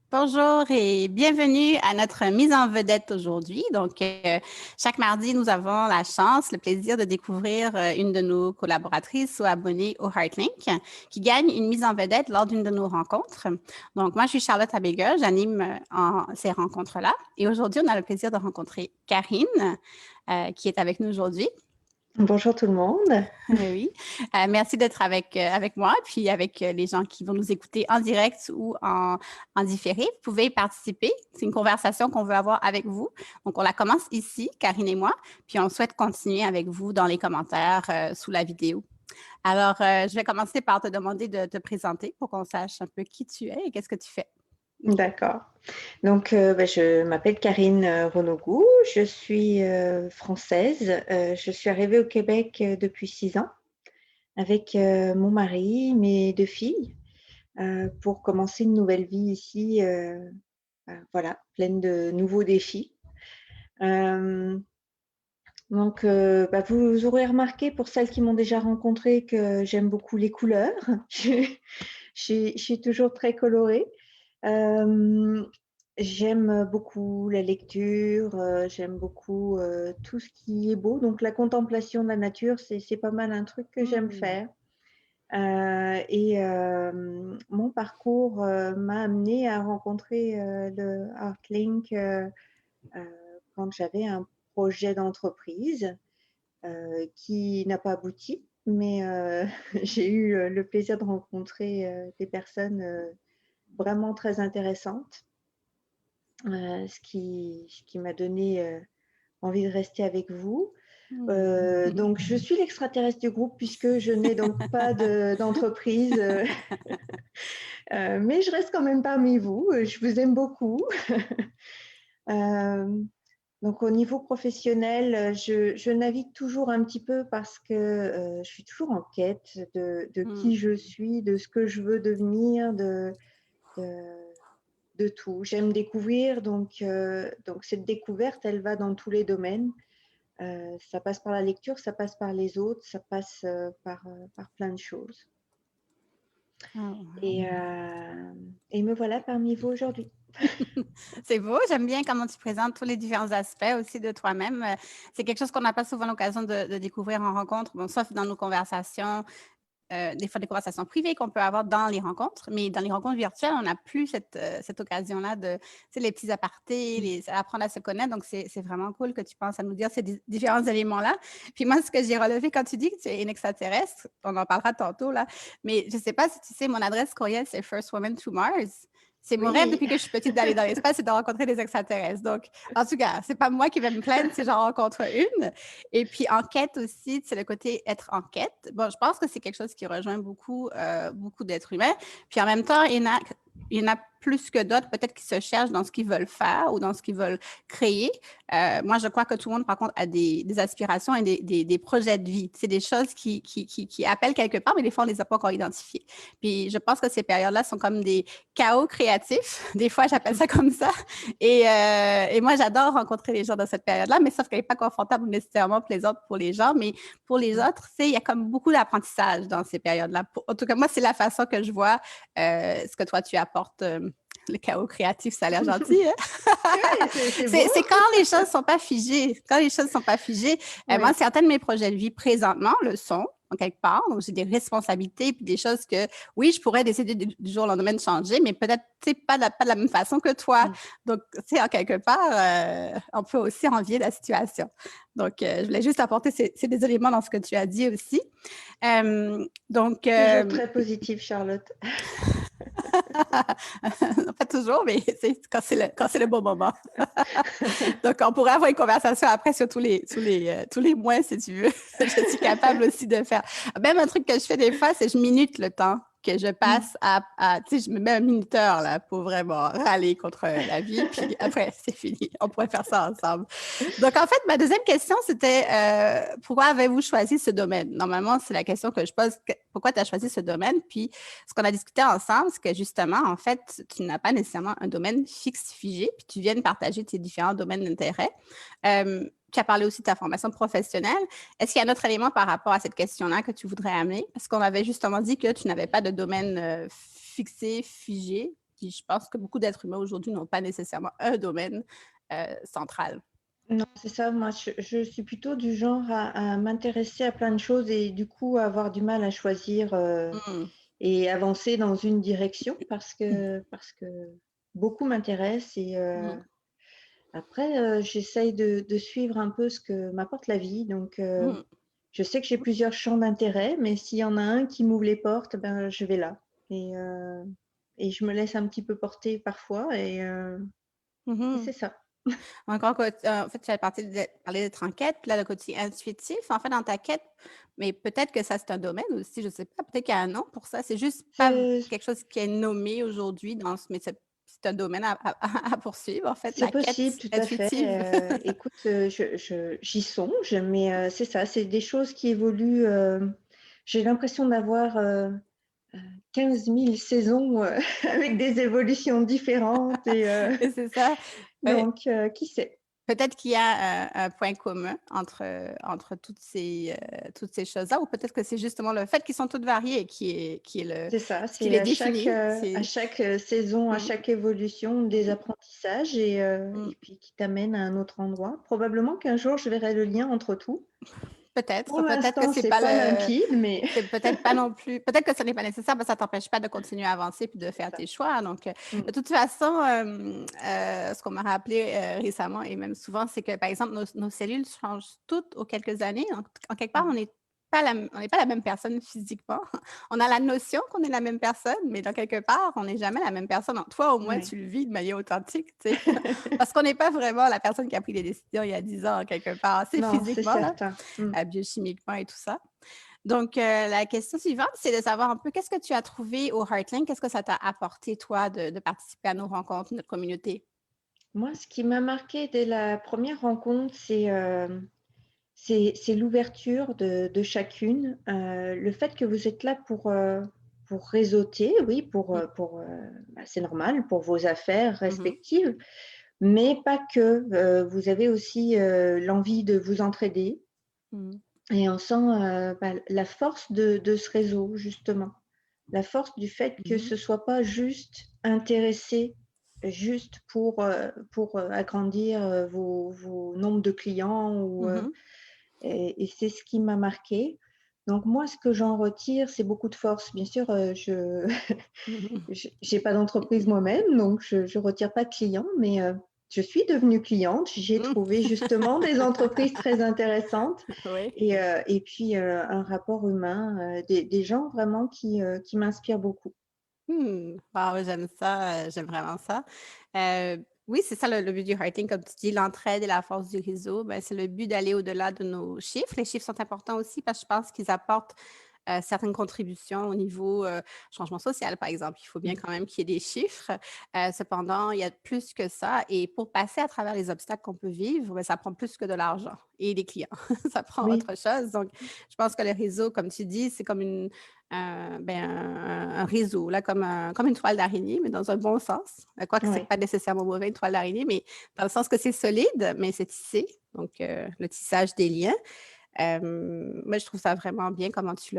Bonjour et bienvenue à notre mise en vedette aujourd'hui. Donc, chaque mardi, nous avons la chance, le plaisir de découvrir une de nos collaboratrices ou abonnées au Heartlink qui gagne une mise en vedette lors d'une de nos rencontres. Donc, moi, je suis Charlotte Abega, j'anime ces rencontres-là. Et aujourd'hui, on a le plaisir de rencontrer Karine qui est avec nous aujourd'hui. Bonjour tout le monde. Oui. Merci d'être avec moi, puis avec les gens qui vont nous écouter en direct ou en différé. Vous pouvez y participer. C'est une conversation qu'on veut avoir avec vous. Donc, on la commence ici, Karine et moi, puis on souhaite continuer avec vous dans les commentaires sous la vidéo. Alors, je vais commencer par te demander de te présenter pour qu'on sache un peu qui tu es et qu'est-ce que tu fais. D'accord. Donc, je m'appelle Karine Renogou. Je suis française. Je suis arrivée au Québec depuis 6 ans avec mon mari, mes 2 filles, pour commencer une nouvelle vie ici, voilà, pleine de nouveaux défis. Euh, vous aurez remarqué, pour celles qui m'ont déjà rencontrée, que j'aime beaucoup les couleurs. Je suis toujours très colorée. J'aime beaucoup la lecture, j'aime beaucoup tout ce qui est beau. Donc, la contemplation de la nature, c'est pas mal un truc que j'aime faire. Mon parcours m'a amenée à rencontrer le Artlink quand j'avais un projet d'entreprise qui n'a pas abouti, mais j'ai eu le plaisir de rencontrer des personnes vraiment très intéressantes, ce qui m'a donné envie de rester avec vous. Donc, je suis l'extraterrestre du groupe puisque je n'ai donc pas d'entreprise, mais je reste quand même parmi vous. Je vous aime beaucoup. Euh, Donc, au niveau professionnel, je navigue toujours un petit peu parce que je suis toujours en quête de qui je suis, de ce que je veux devenir, de, de tout. J'aime découvrir, donc cette découverte, elle va dans tous les domaines. Ça passe par la lecture, ça passe par les autres, ça passe par plein de choses. Et, euh, et me voilà parmi vous aujourd'hui. C'est beau, j'aime bien comment tu présentes tous les différents aspects aussi de toi-même. C'est quelque chose qu'on n'a pas souvent l'occasion de découvrir en rencontre, bon, sauf dans nos conversations, des fois des conversations privées qu'on peut avoir dans les rencontres, mais dans les rencontres virtuelles, on n'a plus cette occasion-là de, tu sais, les petits apartés, apprendre à se connaître. Donc, c'est vraiment cool que tu penses à nous dire ces différents éléments-là. Puis moi, ce que j'ai relevé quand tu dis que tu es une extraterrestre, on en parlera tantôt, là, mais je ne sais pas si tu sais, mon adresse courriel, c'est First Woman to Mars. C'est mon rêve Oui. depuis que je suis petite d'aller dans l'espace et de rencontrer des extraterrestres. Donc, en tout cas, c'est pas moi qui vais me plaindre si j'en rencontre une. Et puis, en quête aussi, c'est le côté être en quête. Bon, je pense que c'est quelque chose qui rejoint beaucoup d'êtres humains. Puis, en même temps, il y en a plus que d'autres, peut-être, qui se cherchent dans ce qu'ils veulent faire ou dans ce qu'ils veulent créer. Moi, je crois que tout le monde, par contre, a des aspirations et des projets de vie. C'est des choses qui appellent quelque part, mais des fois, on ne les a pas encore identifiées. Puis, je pense que ces périodes-là sont comme des chaos créatifs. Des fois, j'appelle ça comme ça. Et moi, j'adore rencontrer les gens dans cette période-là, mais sauf qu'elle n'est pas confortable nécessairement plaisante pour les gens. Mais pour les autres, il y a comme beaucoup d'apprentissage dans ces périodes-là. En tout cas, moi, c'est la façon que je vois ce que toi, tu apportes. Le chaos créatif, ça a l'air gentil. Hein? Oui, c'est beau. C'est quand les choses ne sont pas figées. Quand les choses ne sont pas figées, moi, Oui. certains de mes projets de vie présentement le sont, en quelque part. Donc, j'ai des responsabilités puis des choses que, oui, je pourrais décider du jour au lendemain de changer, mais peut-être pas de la même façon que toi. Donc, tu sais, en quelque part, on peut aussi envier la situation. Donc, je voulais juste apporter ces des éléments dans ce que tu as dit aussi. Donc, Toujours très positive, Charlotte. pas toujours, mais c'est quand c'est le bon moment. Donc, on pourrait avoir une conversation après sur tous les mois, si tu veux. Je suis capable aussi de faire. Même un truc que je fais des fois, c'est que je minute le temps que je passe tu sais, je me mets un minuteur là pour vraiment râler contre la vie, puis après, c'est fini. On pourrait faire ça ensemble. Donc, en fait, ma deuxième question, c'était pourquoi avez-vous choisi ce domaine? Normalement, c'est la question que je pose. Pourquoi tu as choisi ce domaine? Puis, ce qu'on a discuté ensemble, c'est que justement, en fait, tu n'as pas nécessairement un domaine fixe, figé, puis tu viens de partager tes différents domaines d'intérêt. Tu as parlé aussi de ta formation professionnelle. Est-ce qu'il y a un autre élément par rapport à cette question-là que tu voudrais amener? Parce qu'on avait justement dit que tu n'avais pas de domaine fixé, figé. Puis je pense que beaucoup d'êtres humains aujourd'hui n'ont pas nécessairement un domaine central. Non, c'est ça. Moi, je suis plutôt du genre à m'intéresser à plein de choses et du coup, à avoir du mal à choisir Mm. et avancer dans une direction parce que beaucoup m'intéressent et Mm. après, j'essaye de suivre un peu ce que m'apporte la vie. Donc, Mm. je sais que j'ai plusieurs champs d'intérêt, mais s'il y en a un qui m'ouvre les portes, ben, je vais là. Et je me laisse un petit peu porter parfois et Mhm. c'est ça. Encore en fait, tu as parlé d'être en quête, puis là, le côté intuitif, en fait, dans ta quête, mais peut-être que ça, c'est un domaine aussi, je ne sais pas, peut-être qu'il y a un nom pour ça, c'est juste pas C'est quelque chose qui est nommé aujourd'hui mais c'est un domaine à poursuivre, en fait, c'est la possible, quête tout à fait. intuitive. Écoute, j'y songe, mais c'est ça, c'est des choses qui évoluent. J'ai l'impression d'avoir 15 000 saisons avec des évolutions différentes. Et c'est ça. Ouais. Donc, qui sait? Peut-être qu'il y a un point commun entre toutes ces choses-là, ou peut-être que c'est justement le fait qu'ils sont toutes variées qui est C'est ça, ce qui c'est les définit. à chaque saison, à Mm, chaque évolution, des mm, apprentissages mm. et puis qui t'amènent à un autre endroit. Probablement qu'un jour, je verrai le lien entre tout. Pour Peut-être que l'instant, c'est pas limpide, mais c'est peut-être pas non plus, peut-être que ce n'est pas nécessaire, mais ça t'empêche pas de continuer à avancer puis de c'est faire ça. tes choix. Donc, Mmh. de toute façon, ce qu'on m'a rappelé récemment et même souvent, c'est que, par exemple, nos cellules changent toutes aux quelques années. En quelque part, Mmh. on n'est pas la même personne physiquement. On a la notion qu'on est la même personne, mais dans quelque part, on n'est jamais la même personne. Donc, toi, au moins, Ouais. tu le vis de manière authentique, tu sais. Parce qu'on n'est pas vraiment la personne qui a pris les décisions il y a 10 ans, en quelque part. C'est Non, c'est physiquement, là, certain. Mmh. biochimiquement et tout ça. Donc, la question suivante, c'est de savoir un peu qu'est-ce que tu as trouvé au Heartland? Qu'est-ce que ça t'a apporté, toi, de participer à nos rencontres, notre communauté? Moi, ce qui m'a marqué dès la première rencontre, c'est l'ouverture de chacune, le fait que vous êtes là pour réseauter, oui, Mmh. bah, c'est normal, pour vos affaires Mmh. respectives, mais pas que. Vous avez aussi, l'envie de vous entraider Mmh. et on sent, bah, la force de ce réseau, justement. La force du fait que Mmh. ce soit pas juste intéressé, juste pour agrandir, vos nombres de clients ou, Mmh. et c'est ce qui m'a marquée. Donc moi, ce que j'en retire, c'est beaucoup de force. Bien sûr, je Mmh. j'ai pas d'entreprise moi-même, donc je retire pas de clients, mais je suis devenue cliente. J'ai Mmh. trouvé justement des entreprises très intéressantes Oui. et puis, un rapport humain, des gens vraiment qui m'inspirent beaucoup. Mmh. Waouh, j'aime ça, j'aime vraiment ça. Oui, c'est ça le but du Hearting, comme tu dis, l'entraide et la force du réseau, ben, c'est le but d'aller au-delà de nos chiffres. Les chiffres sont importants aussi parce que je pense qu'ils apportent certaines contributions au niveau changement social, par exemple. Il faut bien Mmh. quand même qu'il y ait des chiffres. Cependant, il y a plus que ça. Et pour passer à travers les obstacles qu'on peut vivre, ben, ça prend plus que de l'argent et des clients. Ça prend Oui, autre chose. Donc, je pense que le réseau, comme tu dis, c'est comme un réseau, là, comme une toile d'araignée, mais dans un bon sens. Quoique ce n'est ouais. pas nécessairement mauvais, une toile d'araignée, mais dans le sens que c'est solide, mais c'est tissé. Donc, le tissage des liens. Moi, je trouve ça vraiment bien comment tu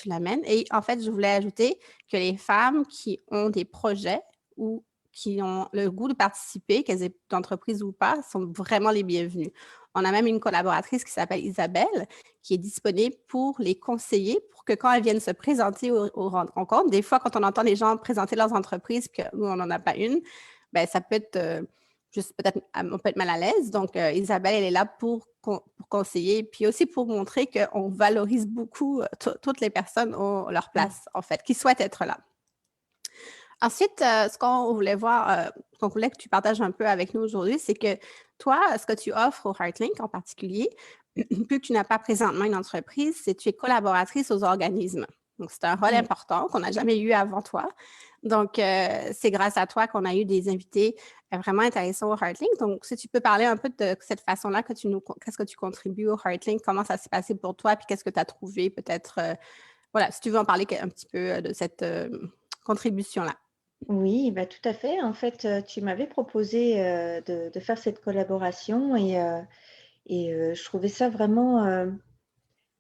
l'amènes. Et en fait, je voulais ajouter que les femmes qui ont des projets ou qui ont le goût de participer, qu'elles aient d'entreprise ou pas, sont vraiment les bienvenues. On a même une collaboratrice qui s'appelle Isabelle, qui est disponible pour les conseiller, pour que quand elles viennent se présenter aux rencontres, des fois, quand on entend les gens présenter leurs entreprises, puis que nous, on n'en a pas une, ben, ça peut être juste peut-être, on peut être mal à l'aise. Donc, Isabelle, elle est là pour conseiller, puis aussi pour montrer qu'on valorise beaucoup, toutes les personnes ont leur Mmh. place, en fait, qui souhaitent être là. Ensuite, ce qu'on voulait que tu partages un peu avec nous aujourd'hui, c'est que toi, ce que tu offres au Heartlink en particulier, vu que tu n'as pas présentement une entreprise, c'est que tu es collaboratrice aux organismes. Donc, c'est un rôle Oui. important qu'on n'a jamais eu avant toi. Donc, c'est grâce à toi qu'on a eu des invités vraiment intéressants au Heartlink. Donc, si tu peux parler un peu de cette façon-là qu'est-ce que tu contribues au Heartlink, comment ça s'est passé pour toi, puis qu'est-ce que tu as trouvé peut-être, voilà, si tu veux en parler un petit peu de cette contribution-là. Oui, bah, tout à fait. En fait, tu m'avais proposé, de faire cette collaboration et je trouvais ça vraiment,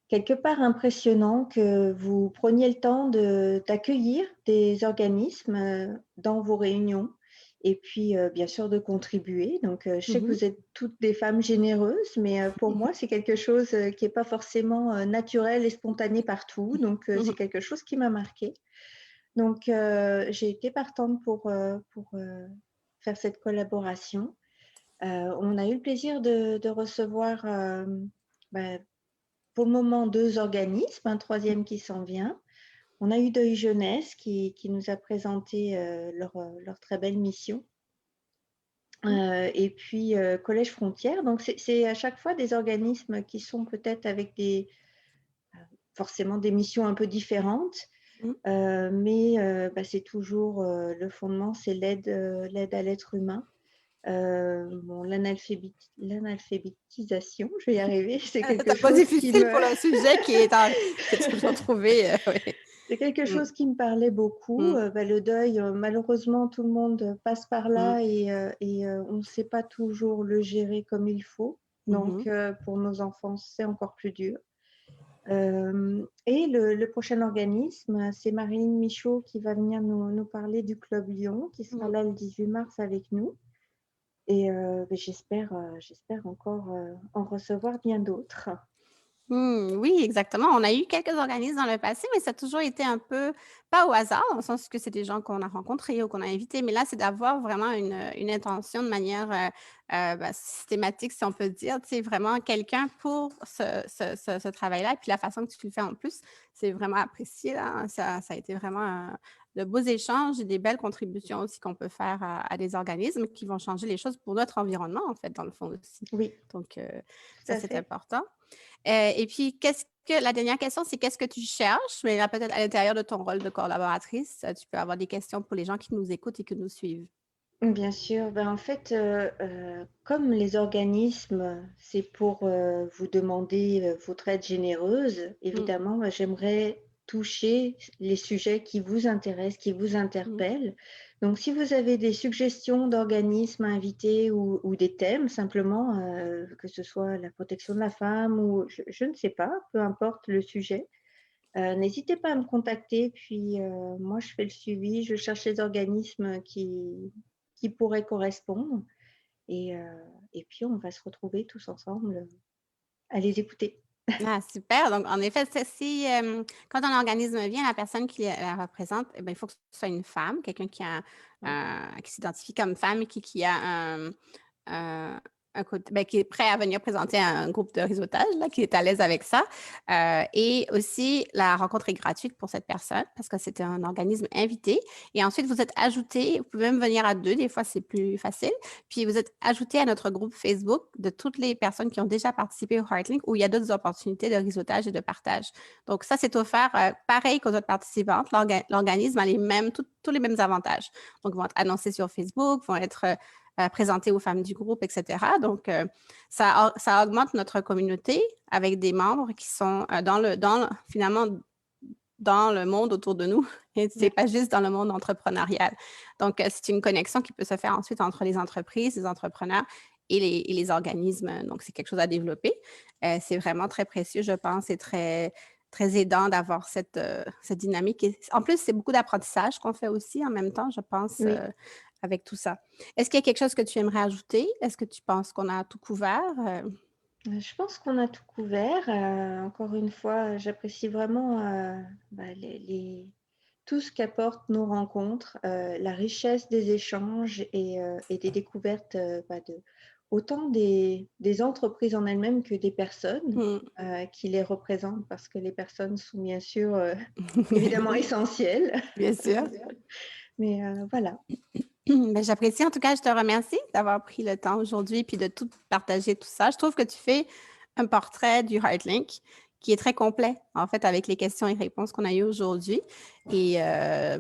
quelque part impressionnant que vous preniez le temps d'accueillir des organismes dans vos réunions et puis bien sûr de contribuer. Donc je sais que Mhm. vous êtes toutes des femmes généreuses, mais pour moi c'est quelque chose qui n'est pas forcément naturel et spontané partout. Donc c'est Mhm. quelque chose qui m'a marquée. Donc j'ai été partante pour faire cette collaboration. On a eu le plaisir de recevoir bah, pour le moment 2 organismes, un troisième qui s'en vient. On a eu Deuil Jeunesse qui nous a présenté leur très belle mission. Et puis Collège Frontières. Donc c'est à chaque fois des organismes qui sont peut-être avec forcément des missions un peu différentes, mais bah, c'est toujours le fondement, c'est l'aide à l'être humain. Bon, l'analphabétisation, je vais y arriver, c'est quelque C'est pas chose qui difficile me pour le sujet qui est toujours trouvé. Oui. c'est quelque Mm. chose qui me parlait beaucoup. Mm. Bah, le deuil, malheureusement, tout le monde passe par Mm. là et on ne sait pas toujours le gérer comme il faut. Donc, Mhm. pour nos enfants, c'est encore plus dur. Et le prochain organisme, c'est Marilyn Michaud qui va venir nous parler du Club Lyon, qui sera Mm. là le 18 mars avec nous. Et bah, j'espère encore en recevoir bien d'autres. Oui, exactement. On a eu quelques organismes dans le passé, mais ça a toujours été un peu, pas au hasard, dans le sens que c'est des gens qu'on a rencontrés ou qu'on a invités, mais là, c'est d'avoir vraiment une intention de manière systématique, si on peut dire, tu sais, vraiment quelqu'un pour ce travail-là. Et puis la façon que tu le fais en plus, c'est vraiment apprécié, là. Ça a été vraiment de beaux échanges et des belles contributions aussi qu'on peut faire à des organismes qui vont changer les choses pour notre environnement, en fait, dans le fond aussi. Oui, Donc, tout ça, à c'est fait. important. Et puis, la dernière question, c'est qu'est-ce que tu cherches? Mais là, peut-être à l'intérieur de ton rôle de collaboratrice, tu peux avoir des questions pour les gens qui nous écoutent et qui nous suivent. Bien sûr, ben, en fait, comme les organismes, c'est pour vous demander votre aide généreuse, Mm, évidemment, j'aimerais toucher les sujets qui vous intéressent, qui vous mm, interpellent. Donc, si vous avez des suggestions d'organismes invités ou des thèmes, simplement, que ce soit la protection de la femme ou je ne sais pas, peu importe le sujet, n'hésitez pas à me contacter, puis moi je fais le suivi, je cherche les organismes qui pourraient correspondre et puis on va se retrouver tous ensemble à les écouter. Ah, super. Donc, en effet, si, quand un organisme vient, la personne qui la représente, eh ben, il faut que ce soit une femme, quelqu'un Oui, qui s'identifie comme femme et qui a un, qui est prêt à venir présenter un groupe de réseautage, là, qui est à l'aise avec ça. Et aussi, la rencontre est gratuite pour cette personne parce que c'est un organisme invité. Et ensuite, vous êtes ajouté, vous pouvez même venir à 2, des fois c'est plus facile. Puis vous êtes ajouté à notre groupe Facebook de toutes les personnes qui ont déjà participé au Heartlink où il y a d'autres opportunités de réseautage et de partage. Donc ça, c'est offert pareil qu'aux autres participantes. L'organisme a tous les mêmes avantages. Donc, ils vont être annoncés sur Facebook, vont être présentés aux femmes du groupe, etc. Donc, ça augmente notre communauté avec des membres qui sont finalement, dans le monde autour de nous. Et c'est pas juste dans le monde entrepreneurial. Donc, c'est une connexion qui peut se faire ensuite entre les entreprises, les entrepreneurs et les organismes. Donc, c'est quelque chose à développer. C'est vraiment très précieux, je pense, et très, très aidant d'avoir cette dynamique. Et en plus, c'est beaucoup d'apprentissage qu'on fait aussi en même temps, je pense, oui. avec tout ça. Est-ce qu'il y a quelque chose que tu aimerais ajouter? Est-ce que tu penses qu'on a tout couvert? Je pense qu'on a tout couvert. Encore une fois, j'apprécie vraiment bah, tout ce qu'apportent nos rencontres, la richesse des échanges et des découvertes bah, autant des entreprises en elles-mêmes que des personnes Hmm. qui les représentent, parce que les personnes sont bien sûr évidemment essentielles. Bien sûr. Mais voilà. Ben, j'apprécie. En tout cas, je te remercie d'avoir pris le temps aujourd'hui puis de tout partager tout ça. Je trouve que tu fais un portrait du Heartlink qui est très complet, en fait, avec les questions et réponses qu'on a eues aujourd'hui. Et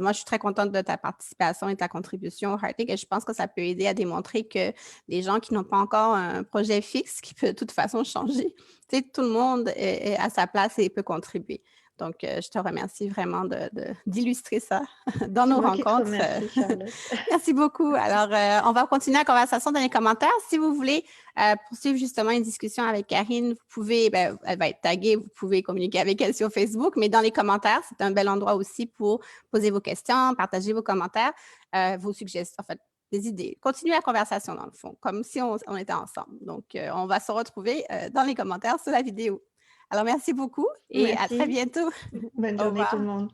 moi, je suis très contente de ta participation et ta contribution au Heartlink et je pense que ça peut aider à démontrer que les gens qui n'ont pas encore un projet fixe qui peut de toute façon changer, tu sais, tout le monde est à sa place et peut contribuer. Donc, je te remercie vraiment d'illustrer ça dans C'est nos moi qui te rencontres. remercie, Charlotte. Merci beaucoup. Alors, on va continuer la conversation dans les commentaires. Si vous voulez poursuivre justement une discussion avec Karine, vous pouvez, elle va être taguée, vous pouvez communiquer avec elle sur Facebook, mais dans les commentaires, c'est un bel endroit aussi pour poser vos questions, partager vos commentaires, vos suggestions, en fait, des idées. Continuer la conversation dans le fond, comme si on était ensemble. Donc, on va se retrouver dans les commentaires sous la vidéo. Alors, merci beaucoup et à très Merci. bientôt. Bonne Au journée tout le revoir. monde.